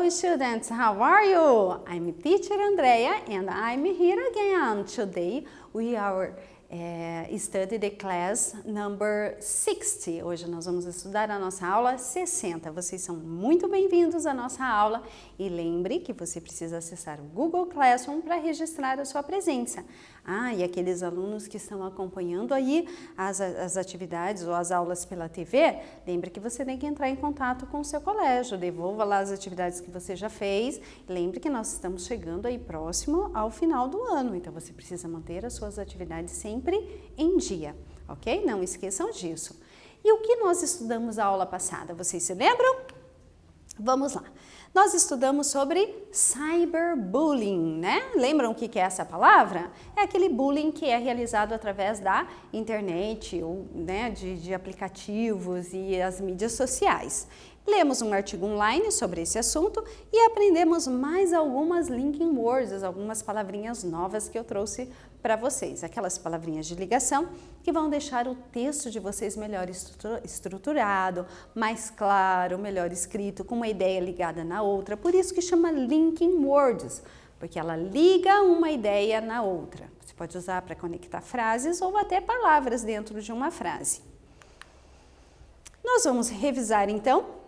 Hello students, how are you? I'm teacher Andrea and I'm here again. Today we are study the class number 60. Hoje nós vamos estudar a nossa aula 60. Vocês são muito bem-vindos à nossa aula e lembre que você precisa acessar o Google Classroom para registrar a sua presença. E aqueles alunos que estão acompanhando aí as atividades ou as aulas pela TV, lembre que você tem que entrar em contato com o seu colégio, devolva lá as atividades que você já fez. Lembre que nós estamos chegando aí próximo ao final do ano, então você precisa manter as suas atividades sempre em dia, ok? Não esqueçam disso. E o que nós estudamos na aula passada? Vocês se lembram? Vamos lá. Nós estudamos sobre cyberbullying, né? Lembram o que é essa palavra? É aquele bullying que é realizado através da internet, ou né, de aplicativos e as mídias sociais. Lemos um artigo online sobre esse assunto e aprendemos mais algumas linking words, algumas palavrinhas novas que eu trouxe para vocês. Aquelas palavrinhas de ligação que vão deixar o texto de vocês melhor estruturado, mais claro, melhor escrito, com uma ideia ligada na outra. Por isso que chama linking words, porque ela liga uma ideia na outra. Você pode usar para conectar frases ou até palavras dentro de uma frase. Nós vamos revisar então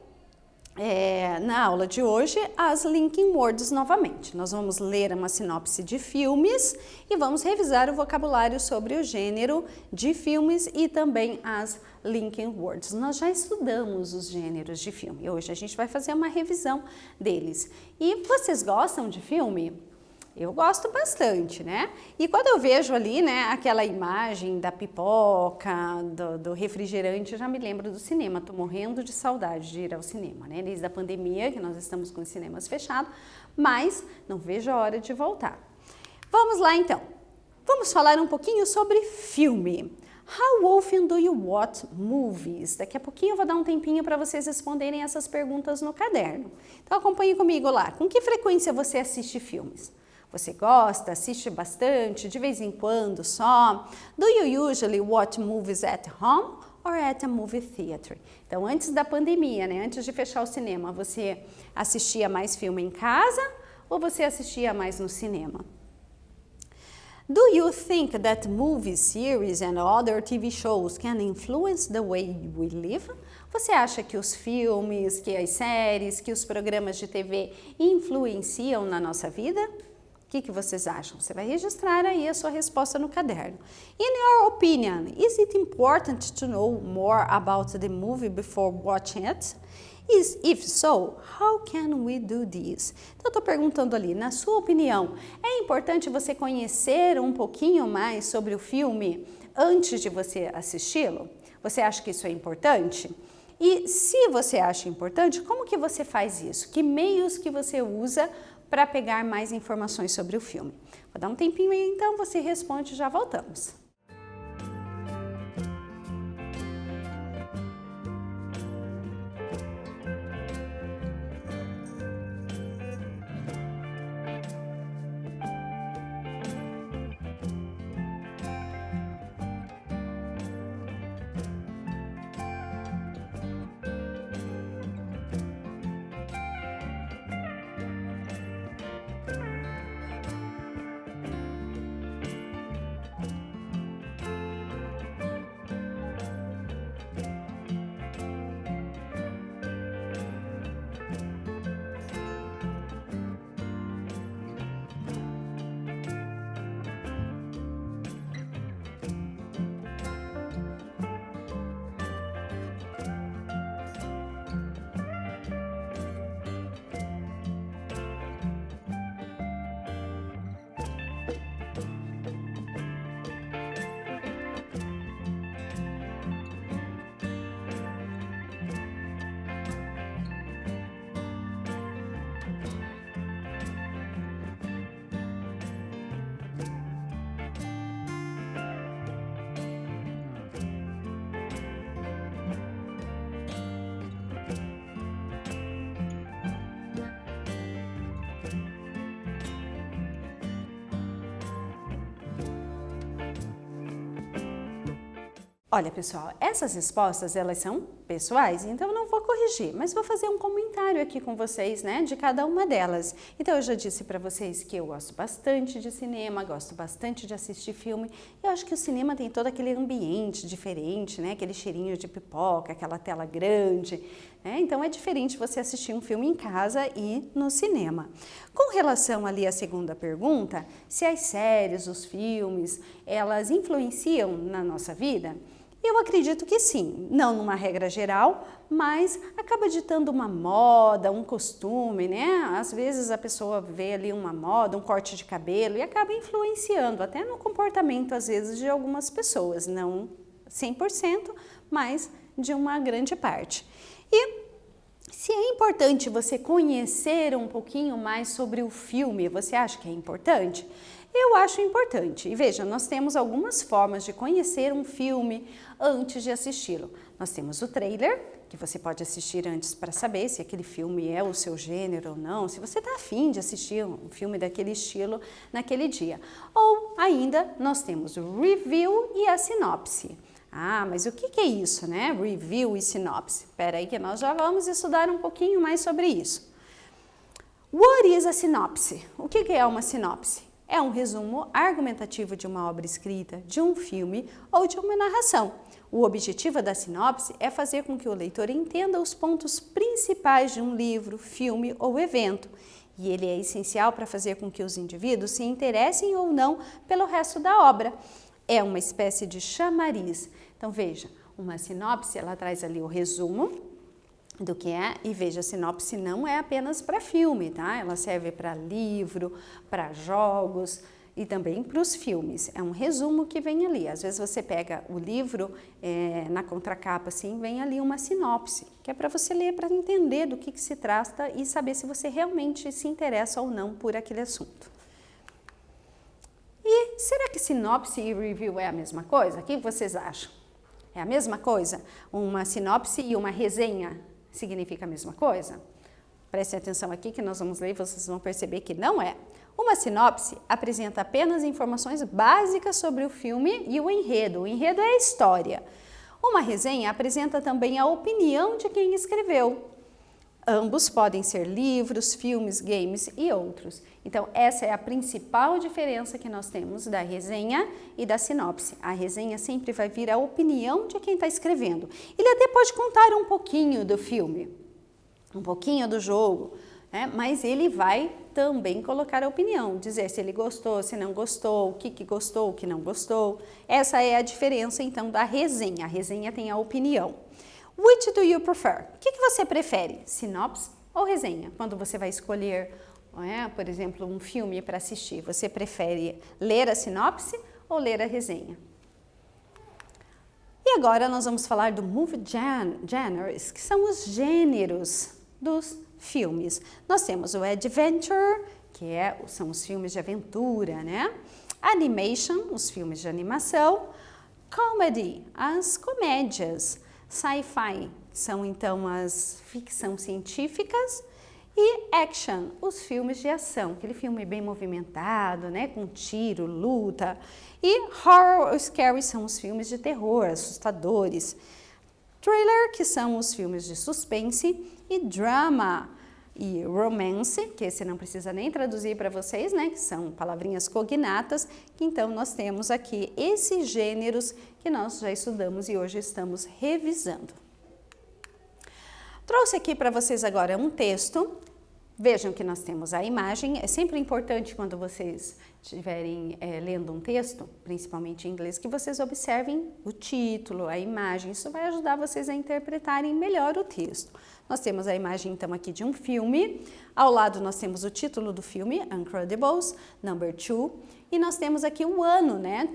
na aula de hoje as linking words novamente. Nós vamos ler uma sinopse de filmes e vamos revisar o vocabulário sobre o gênero de filmes e também as linking words. Nós já estudamos os gêneros de filme. Hoje a gente vai fazer uma revisão deles. E vocês gostam de filme? Eu gosto bastante, né? E quando eu vejo ali, né, aquela imagem da pipoca, do refrigerante, eu já me lembro do cinema. Tô morrendo de saudade de ir ao cinema, né? Desde a pandemia, que nós estamos com os cinemas fechados, mas não vejo a hora de voltar. Vamos lá, então. Vamos falar um pouquinho sobre filme. How often do you watch movies? Daqui a pouquinho eu vou dar um tempinho para vocês responderem essas perguntas no caderno. Então acompanhe comigo lá. Com que frequência você assiste filmes? Você gosta, assiste bastante, de vez em quando só? Do you usually watch movies at home or at a movie theater? Então, antes da pandemia, né, antes de fechar o cinema, você assistia mais filme em casa ou você assistia mais no cinema? Do you think that movies, series and other TV shows can influence the way we live? Você acha que os filmes, que as séries, que os programas de TV influenciam na nossa vida? O que vocês acham? Você vai registrar aí a sua resposta no caderno. In your opinion, is it important to know more about the movie before watching it? If so, how can we do this? Então, eu estou perguntando ali, na sua opinião, é importante você conhecer um pouquinho mais sobre o filme antes de você assisti-lo? Você acha que isso é importante? E se você acha importante, como que você faz isso? Que meios que você usa para pegar mais informações sobre o filme? Vou dar um tempinho aí, então você responde e já voltamos. Olha, pessoal, essas respostas, elas são pessoais, então eu não vou corrigir, mas vou fazer um comentário aqui com vocês, né, de cada uma delas. Então, eu já disse para vocês que eu gosto bastante de cinema, gosto bastante de assistir filme. Eu acho que o cinema tem todo aquele ambiente diferente, né, aquele cheirinho de pipoca, aquela tela grande, né, então é diferente você assistir um filme em casa e no cinema. Com relação ali à segunda pergunta, se as séries, os filmes, elas influenciam na nossa vida? Eu acredito que sim, não numa regra geral, mas acaba ditando uma moda, um costume, né? Às vezes a pessoa vê ali uma moda, um corte de cabelo e acaba influenciando até no comportamento, às vezes, de algumas pessoas, não 100%, mas de uma grande parte. E se é importante você conhecer um pouquinho mais sobre o filme, você acha que é importante? Eu acho importante. E veja, nós temos algumas formas de conhecer um filme antes de assisti-lo. Nós temos o trailer, que você pode assistir antes para saber se aquele filme é o seu gênero ou não, se você está afim de assistir um filme daquele estilo naquele dia. Ou ainda, nós temos o review e a sinopse. Ah, mas o que é isso, né? Review e sinopse. Espera aí que nós já vamos estudar um pouquinho mais sobre isso. What is a sinopse? O que é uma sinopse? É um resumo argumentativo de uma obra escrita, de um filme ou de uma narração. O objetivo da sinopse é fazer com que o leitor entenda os pontos principais de um livro, filme ou evento. E ele é essencial para fazer com que os indivíduos se interessem ou não pelo resto da obra. É uma espécie de chamariz. Então veja, uma sinopse, ela traz ali o resumo do que é, e veja, a sinopse não é apenas para filme, tá? Ela serve para livro, para jogos e também para os filmes. É um resumo que vem ali. Às vezes você pega o livro, na contracapa, assim, vem ali uma sinopse, que é para você ler, para entender do que se trata e saber se você realmente se interessa ou não por aquele assunto. E será que sinopse e review é a mesma coisa? O que vocês acham? É a mesma coisa? Uma sinopse e uma resenha significa a mesma coisa? Prestem atenção aqui que nós vamos ler e vocês vão perceber que não é. Uma sinopse apresenta apenas informações básicas sobre o filme e o enredo. O enredo é a história. Uma resenha apresenta também a opinião de quem escreveu. Ambos podem ser livros, filmes, games e outros. Então, essa é a principal diferença que nós temos da resenha e da sinopse. A resenha sempre vai vir a opinião de quem está escrevendo. Ele até pode contar um pouquinho do filme, um pouquinho do jogo, né? Mas ele vai também colocar a opinião, dizer se ele gostou, se não gostou, o que gostou, o que não gostou. Essa é a diferença, então, da resenha. A resenha tem a opinião. Which do you prefer? O que você prefere? Sinopse ou resenha? Quando você vai escolher, por exemplo, um filme para assistir, você prefere ler a sinopse ou ler a resenha? E agora nós vamos falar do movie genres, que são os gêneros dos filmes. Nós temos o adventure, que são os filmes de aventura, né? Animation, os filmes de animação. Comedy, as comédias. Sci-fi, são então as ficção científicas. E action, os filmes de ação, aquele filme bem movimentado, né, com tiro, luta. E horror ou scary são os filmes de terror, assustadores. Thriller, que são os filmes de suspense. E drama e romance, que esse não precisa nem traduzir para vocês, né, que são palavrinhas cognatas. Então, nós temos aqui esses gêneros que nós já estudamos e hoje estamos revisando. Trouxe aqui para vocês agora um texto. Vejam que nós temos a imagem. É sempre importante quando vocês estiverem lendo um texto, principalmente em inglês, que vocês observem o título, a imagem. Isso vai ajudar vocês a interpretarem melhor o texto. Nós temos a imagem, então, aqui de um filme. Ao lado nós temos o título do filme, Incredibles, number 2. E nós temos aqui o ano, né?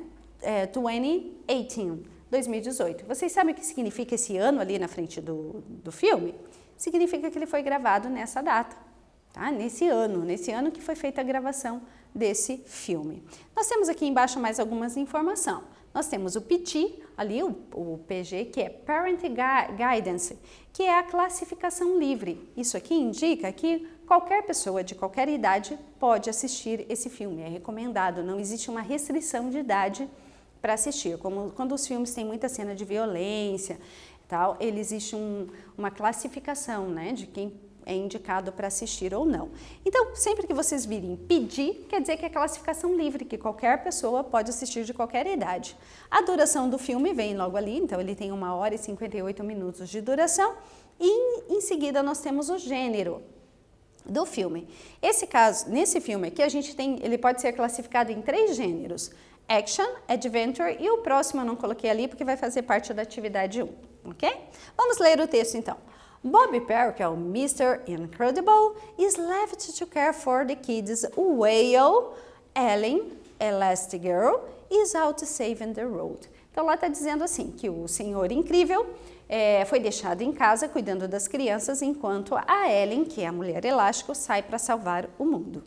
2018, 2018. Vocês sabem o que significa esse ano ali na frente do filme? Significa que ele foi gravado nessa data, tá? Nesse ano que foi feita a gravação desse filme. Nós temos aqui embaixo mais algumas informações. Nós temos o PG, ali o PG, que é Parent Guidance, que é a classificação livre. Isso aqui indica que qualquer pessoa de qualquer idade pode assistir esse filme, é recomendado, não existe uma restrição de idade para assistir. Como quando os filmes têm muita cena de violência, tal, existe uma classificação, né, de quem é indicado para assistir ou não. Então, sempre que vocês virem pedir, quer dizer que é classificação livre, que qualquer pessoa pode assistir de qualquer idade. A duração do filme vem logo ali, então ele tem 1h e 58 minutos de duração, e em seguida nós temos o gênero do filme. Nesse filme aqui, ele pode ser classificado em 3 gêneros: Action, Adventure e o próximo eu não coloquei ali porque vai fazer parte da atividade 1, ok? Vamos ler o texto então. Bob Perry, que é o Mr. Incredible, is left to care for the kids while Ellen, Elastigirl, is out saving the road. Então lá está dizendo assim, que o Senhor Incrível foi deixado em casa cuidando das crianças, enquanto a Ellen, que é a Mulher Elástico, sai para salvar o mundo.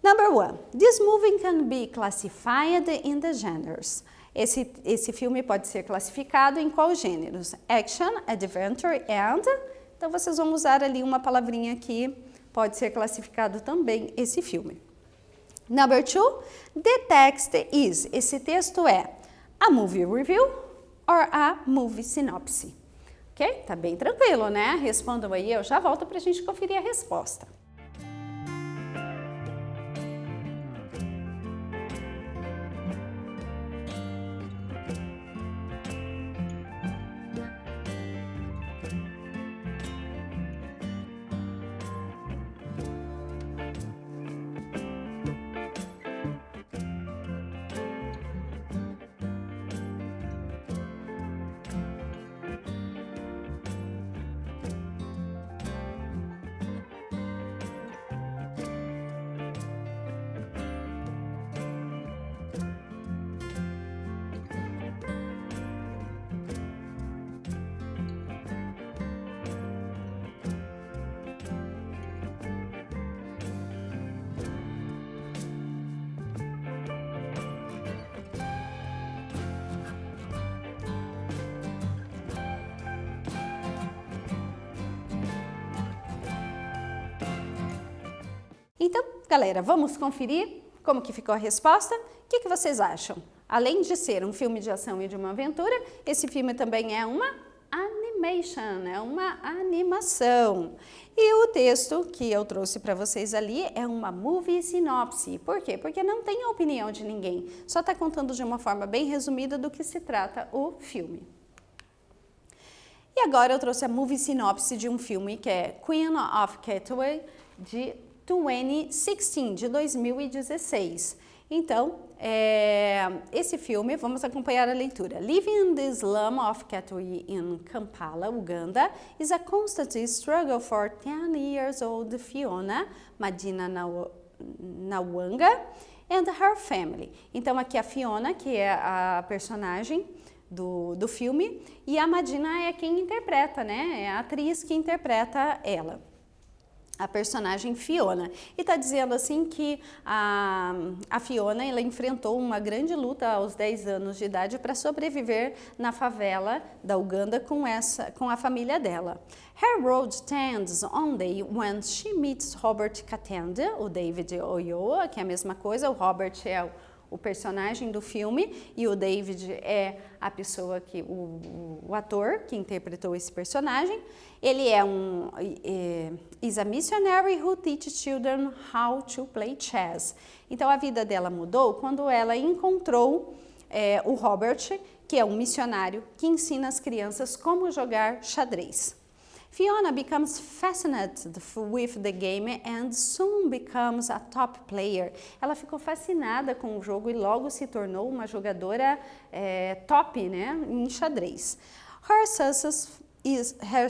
Number 1. This movie can be classified in the genres. Esse filme pode ser classificado em quais gêneros? Action, Adventure and... Então, vocês vão usar ali uma palavrinha que pode ser classificado também esse filme. Number 2. The text is. Esse texto é a movie review or a movie synopsis. Ok? Tá bem tranquilo, né? Respondam aí, eu já volto para a gente conferir a resposta. Então, galera, vamos conferir como que ficou a resposta? O que vocês acham? Além de ser um filme de ação e de uma aventura, esse filme também é uma animation, é uma animação. E o texto que eu trouxe para vocês ali é uma movie synopsis. Por quê? Porque não tem a opinião de ninguém, só está contando de uma forma bem resumida do que se trata o filme. E agora eu trouxe a movie synopsis de um filme que é Queen of Cataway, de 2016, de 2016. Então, esse filme, vamos acompanhar a leitura. Living in the slum of Katwe in Kampala, Uganda, is a constant struggle for 10 years old Fiona Madina Nawanga and her family. Então, aqui a Fiona, que é a personagem do filme, e a Madina é quem interpreta, né? É a atriz que interpreta ela, a personagem Fiona. E está dizendo assim que a Fiona, ela enfrentou uma grande luta aos 10 anos de idade para sobreviver na favela da Uganda com a família dela. Her road turns on day when she meets Robert Katende, o David Oyoa, que é a mesma coisa. O Robert é o personagem do filme e o David é a pessoa que o ator que interpretou esse personagem. Ele is a missionary who teaches children how to play chess. Então a vida dela mudou quando ela encontrou o Robert, que é um missionário que ensina as crianças como jogar xadrez. Fiona becomes fascinated with the game and soon becomes a top player. Ela ficou fascinada com o jogo e logo se tornou uma jogadora top, né, em xadrez. Her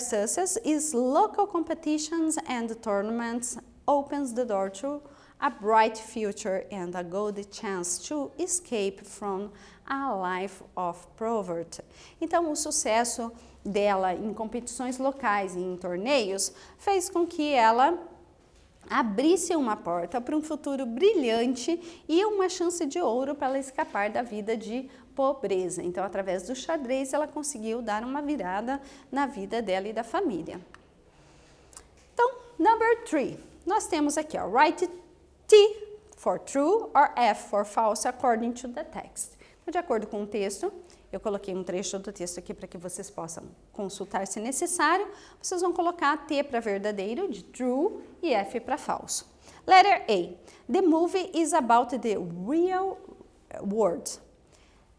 success is local competitions and tournaments opens the door to a bright future and a good chance to escape from a life of poverty. Então, o sucesso dela em competições locais e em torneios fez com que ela abrisse uma porta para um futuro brilhante e uma chance de ouro para ela escapar da vida de pobreza. Então, através do xadrez, ela conseguiu dar uma virada na vida dela e da família. Então, number 3, nós temos aqui, ó, write T for true or F for false according to the text. De acordo com o texto, eu coloquei um trecho do texto aqui para que vocês possam consultar se necessário. Vocês vão colocar T para verdadeiro, de true, e F para falso. Letter A. The movie is about the real world.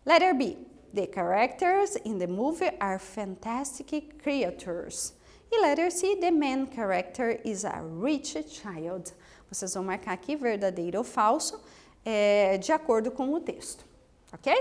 Letter B. The characters in the movie are fantastic creatures. E letter C. The main character is a rich child. Vocês vão marcar aqui verdadeiro ou falso, de acordo com o texto. Ok?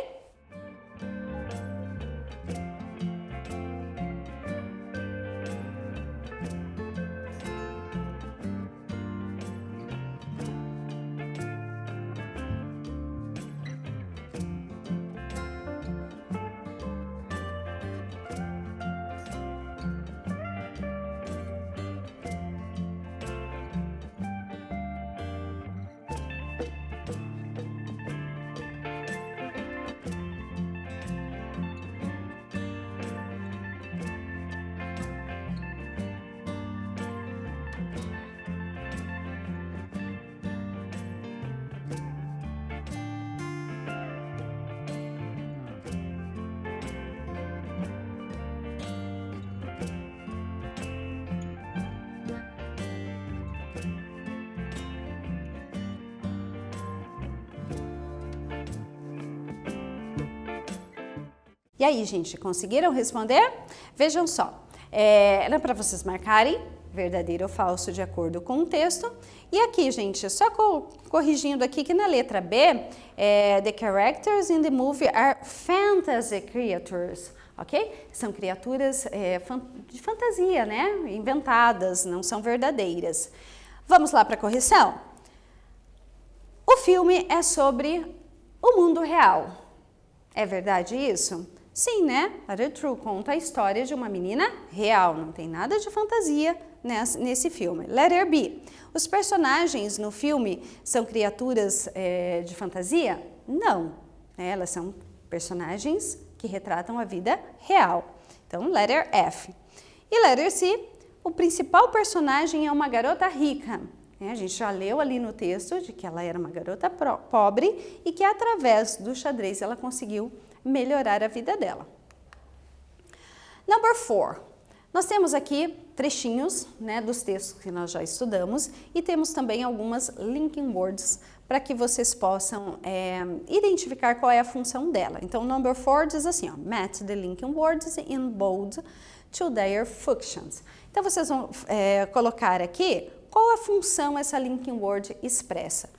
E aí, gente, conseguiram responder? Vejam só, era para vocês marcarem verdadeiro ou falso de acordo com o texto. E aqui, gente, só corrigindo aqui que na letra B, the characters in the movie are fantasy creatures, ok? São criaturas de fantasia, né? Inventadas, não são verdadeiras. Vamos lá para a correção? O filme é sobre o mundo real. É verdade isso? Sim, né? Letter True conta a história de uma menina real, não tem nada de fantasia nesse filme. Letter B. Os personagens no filme são criaturas de fantasia? Não. Elas são personagens que retratam a vida real. Então, letter F. E letter C. O principal personagem é uma garota rica. A gente já leu ali no texto de que ela era uma garota pobre e que através do xadrez ela conseguiu melhorar a vida dela. Number 4. Nós temos aqui trechinhos, né, dos textos que nós já estudamos e temos também algumas linking words para que vocês possam identificar qual é a função dela. Então, number 4 diz assim, ó, match the linking words in bold to their functions. Então, vocês vão colocar aqui qual a função essa linking word expressa.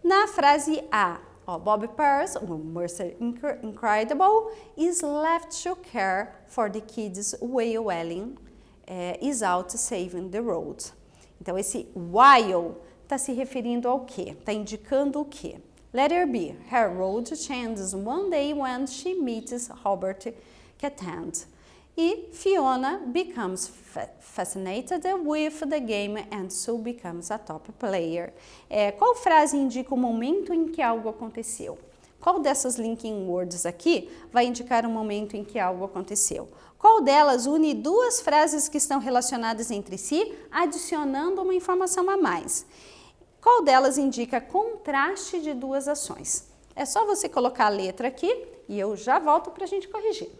Na frase A, Bob Pearce, Mercer Incredible, is left to care for the kids while Ellen is out saving the road. Então, esse while está se referindo ao quê? Está indicando o quê? Letter B. Her road changes one day when she meets Robert Cattand. E Fiona becomes fascinated with the game and so becomes a top player. Qual frase indica o momento em que algo aconteceu? Qual dessas linking words aqui vai indicar o momento em que algo aconteceu? Qual delas une duas frases que estão relacionadas entre si, adicionando uma informação a mais? Qual delas indica contraste de duas ações? É só você colocar a letra aqui e eu já volto para a gente corrigir.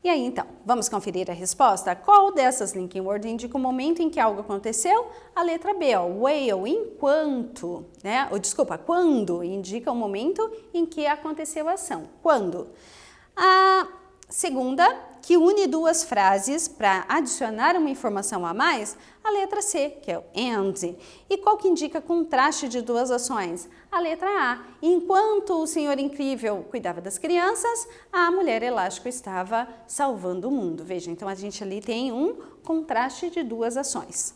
E aí, então, vamos conferir a resposta? Qual dessas linking words indica o momento em que algo aconteceu? A letra B, ó, while, enquanto, né? Ou, desculpa, quando indica o momento em que aconteceu a ação. Quando? A segunda, que une duas frases para adicionar uma informação a mais, a letra C, que é o and. E qual que indica contraste de duas ações? A letra A. Enquanto o senhor incrível cuidava das crianças, a mulher elástico estava salvando o mundo. Veja, então a gente ali tem um contraste de duas ações.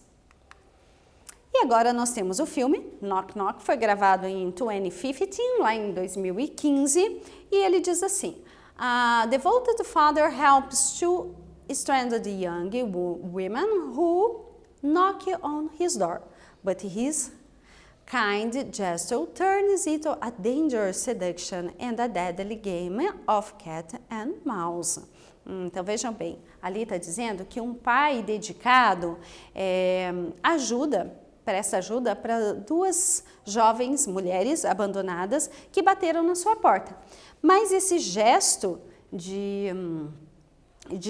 E agora nós temos o filme Knock Knock, foi gravado em 2015, lá em 2015, e ele diz assim: The devoted father helps two stranded young women who knock on his door, but his kind gesture turns it a dangerous seduction and a deadly game of cat and mouse. Então vejam bem, ali está dizendo que um pai dedicado presta ajuda para duas jovens mulheres abandonadas que bateram na sua porta. Mas esse gesto de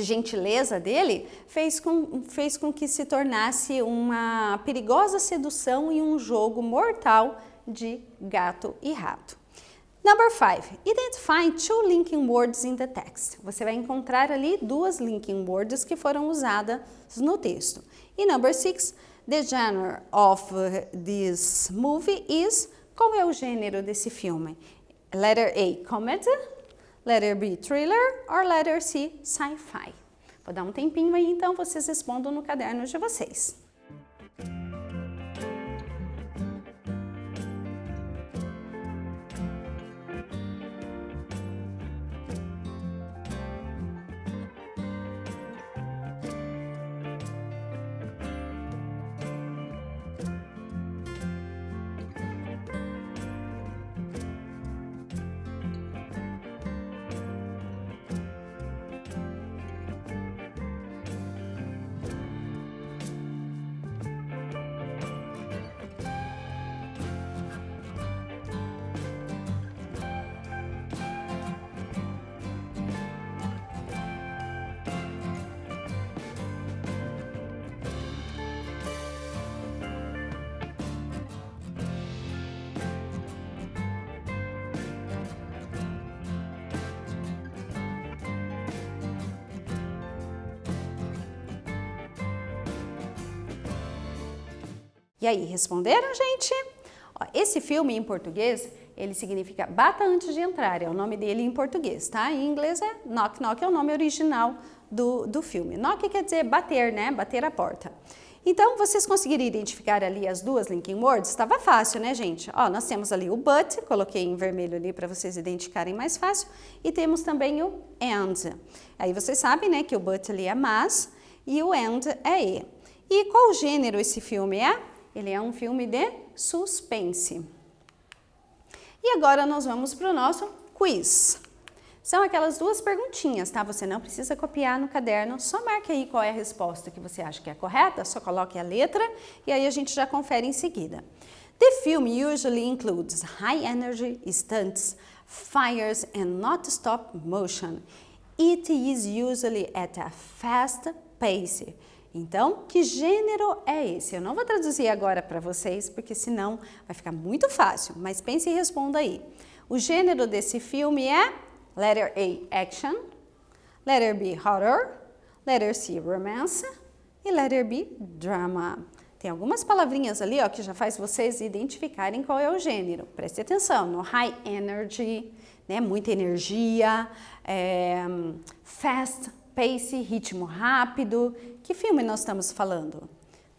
gentileza dele fez com que se tornasse uma perigosa sedução e um jogo mortal de gato e rato. Number 5. Identify two linking words in the text. Você vai encontrar ali duas linking words que foram usadas no texto. E number 6. The genre of this movie is... Qual é o gênero desse filme? Letter A, comedy, letter B, thriller, or letter C, sci-fi. Vou dar um tempinho aí, então vocês respondam no caderno de vocês. E aí, responderam, gente? Ó, esse filme em português, ele significa bata antes de entrar, é o nome dele em português, tá? Em inglês é knock knock, é o nome original do filme. Knock quer dizer bater, né? Bater a porta. Então, vocês conseguiram identificar ali as duas linking words? Estava fácil, né, gente? Ó, nós temos ali o but, coloquei em vermelho ali para vocês identificarem mais fácil, e temos também o and. Aí vocês sabem, né, que o but ali é mas e o and é e. E qual gênero esse filme é? Ele é um filme de suspense. E agora nós vamos para o nosso quiz. São aquelas duas perguntinhas, tá? Você não precisa copiar no caderno, só marque aí qual é a resposta que você acha que é correta, só coloque a letra e aí a gente já confere em seguida. The film usually includes high energy stunts, fires and not stop motion. It is usually at a fast pace. Então, que gênero é esse? Eu não vou traduzir agora para vocês, porque senão vai ficar muito fácil, mas pense e responda aí. O gênero desse filme é letter A, action, letter B, horror, letter C, romance e letter B, drama. Tem algumas palavrinhas ali, ó, que já faz vocês identificarem qual é o gênero. Preste atenção no high energy, né, muita energia, fast pace, ritmo rápido. Que filme nós estamos falando?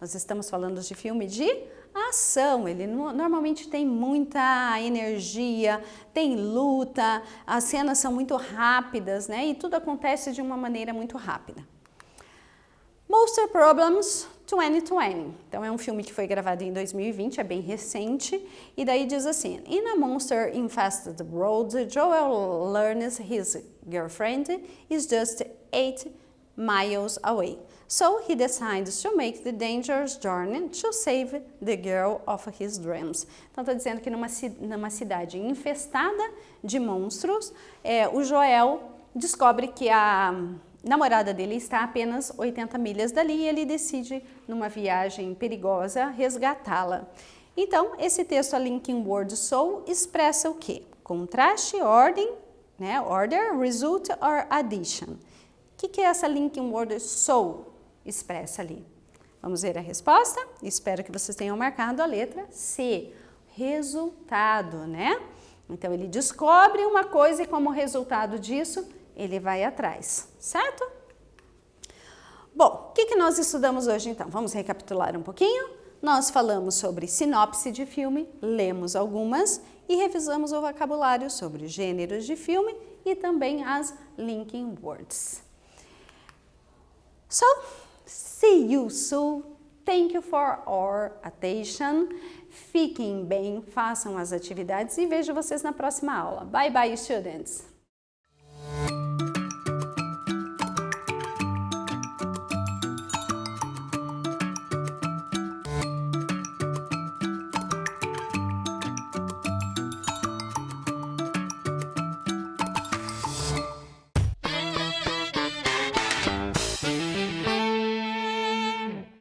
Nós estamos falando de filme de ação. Ele normalmente tem muita energia, tem luta, as cenas são muito rápidas, né? E tudo acontece de uma maneira muito rápida. Monster Problems 2020. Então é um filme que foi gravado em 2020, é bem recente. E daí diz assim: In a monster infested world, Joel learns his girlfriend is just 8 miles away. So he decides to make the dangerous journey to save the girl of his dreams. Então está dizendo que numa cidade infestada de monstros, o Joel descobre que a namorada dele está a apenas 80 milhas dali e ele decide, numa viagem perigosa, resgatá-la. Então, esse texto, a linking word so, expressa o quê? Contraste, ordem, né? Order, result or addition. O que é essa linking word so expressa ali? Vamos ver a resposta? Espero que vocês tenham marcado a letra C. Resultado, né? Então, ele descobre uma coisa e como resultado disso, ele vai atrás, certo? Bom, o que nós estudamos hoje então? Vamos recapitular um pouquinho? Nós falamos sobre sinopse de filme, lemos algumas e revisamos o vocabulário sobre gêneros de filme e também as linking words. So, see you soon. Thank you for your attention. Fiquem bem, façam as atividades e vejo vocês na próxima aula. Bye bye, students!